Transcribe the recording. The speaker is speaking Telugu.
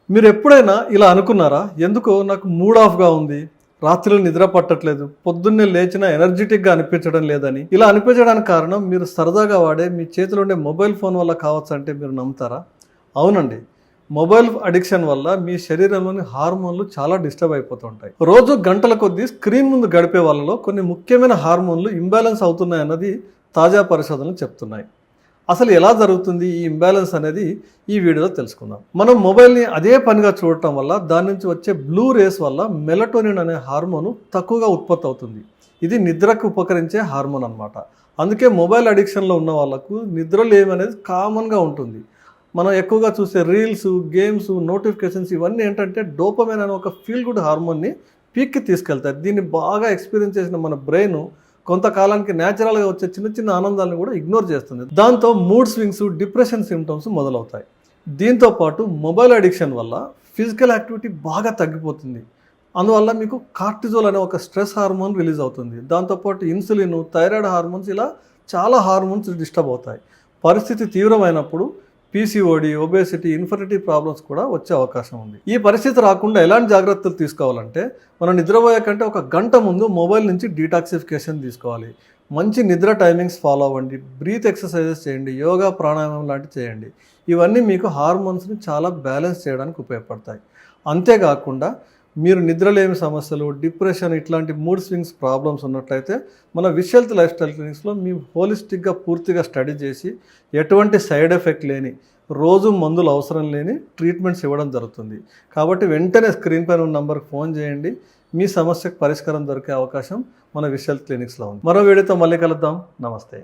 మీరు ఎప్పుడైనా ఇలా అనుకున్నారా? ఎందుకో నాకు మూడ్ ఆఫ్‌గా ఉంది. రాత్రులు నిద్ర పట్టట్లేదు. పొద్దున్నే లేచినా ఎనర్జిటిక్‌గా అనిపించడం లేదని. ఇలా అనిపించడానికి కారణం మీరు సరదాగా వాడే మీ చేతిలో ఉండే మొబైల్ ఫోన్ వల్ల కావచ్చంటే మీరు నమ్ముతారా? అవునండి. మొబైల్ అడిక్షన్ వల్ల మీ శరీరంలోని హార్మోన్లు చాలా డిస్టర్బ్ అయిపోతుంటాయి. రోజు గంటల కొద్దీ స్క్రీన్ ముందు గడిపే వాళ్ళలో కొన్ని ముఖ్యమైన హార్మోన్లు ఇంబాలెన్స్ అవుతున్నాయన్నది తాజా పరిశోధనలు చెప్తున్నాయి. అసలు ఎలా జరుగుతుంది ఈ ఇంబ్యాలెన్స్ అనేది ఈ వీడియోలో తెలుసుకుందాం. మనం మొబైల్ని అదే పనిగా చూడటం వల్ల దాని నుంచి వచ్చే బ్లూ రేస్ వల్ల మెలటోనిన్ అనే హార్మోన్ తక్కువగా ఉత్పత్తి అవుతుంది. ఇది నిద్రకు ఉపకరించే హార్మోన్ అన్నమాట. అందుకే మొబైల్ అడిక్షన్లో ఉన్న వాళ్ళకు నిద్ర లేమనేది కామన్గా ఉంటుంది. మనం ఎక్కువగా చూసే రీల్స్, గేమ్స్, నోటిఫికేషన్స్ ఇవన్నీ ఏంటంటే డోపమైన్ అనే ఒక ఫీల్ గుడ్ హార్మోన్ని పీక్కి తీసుకెళ్తాయి. దీన్ని బాగా ఎక్స్పీరియన్స్ చేసిన మన బ్రెయిన్ కొంతకాలానికి న్యాచురల్గా వచ్చే చిన్న చిన్న ఆనందాలను కూడా ఇగ్నోర్ చేస్తుంది. దాంతో మూడ్ స్వింగ్స్, డిప్రెషన్ సిమ్టమ్స్ మొదలవుతాయి. దీంతో పాటు మొబైల్ అడిక్షన్ వల్ల ఫిజికల్ యాక్టివిటీ బాగా తగ్గిపోతుంది. అందువల్ల మీకు కార్టిజోల్ అనే ఒక స్ట్రెస్ హార్మోన్ రిలీజ్ అవుతుంది. దాంతోపాటు ఇన్సులిన్, థైరాయిడ్ హార్మోన్స్ ఇలా చాలా హార్మోన్స్ డిస్టర్బ్ అవుతాయి. పరిస్థితి తీవ్రమైనప్పుడు పీసీఓడి, ఒబేసిటీ, ఇన్ఫర్టిలిటీ ప్రాబ్లమ్స్ కూడా వచ్చే అవకాశం ఉంది. ఈ పరిస్థితి రాకుండా ఎలాంటి జాగ్రత్తలు తీసుకోవాలంటే మనం నిద్రపోయే కంటే ఒక గంట ముందు మొబైల్ నుంచి డీటాక్సిఫికేషన్ తీసుకోవాలి. మంచి నిద్ర టైమింగ్స్ ఫాలో అవ్వండి, బ్రీత్ ఎక్సర్సైజెస్ చేయండి, యోగా, ప్రాణాయామం లాంటివి చేయండి. ఇవన్నీ మీకు హార్మోన్స్ని చాలా బ్యాలెన్స్ చేయడానికి ఉపయోగపడతాయి. అంతేకాకుండా మీరు నిద్రలేమి సమస్యలు, డిప్రెషన్ ఇట్లాంటి మూడ్ స్వింగ్స్ ప్రాబ్లమ్స్ ఉన్నట్లయితే మన విష్ లైఫ్ స్టైల్ క్లినిక్స్లో మీ హోలిస్టిక్గా పూర్తిగా స్టడీ చేసి ఎటువంటి సైడ్ ఎఫెక్ట్ లేని, రోజు మందులు అవసరం లేని ట్రీట్మెంట్స్ ఇవ్వడం జరుగుతుంది. కాబట్టి వెంటనే స్క్రీన్ పైన ఉన్న నంబర్కి ఫోన్ చేయండి. మీ సమస్యకు పరిష్కారం దొరికే అవకాశం మన విష్ క్లినిక్స్లో ఉంది. మరో వీడియోతో మళ్ళీ కలుద్దాం. నమస్తే.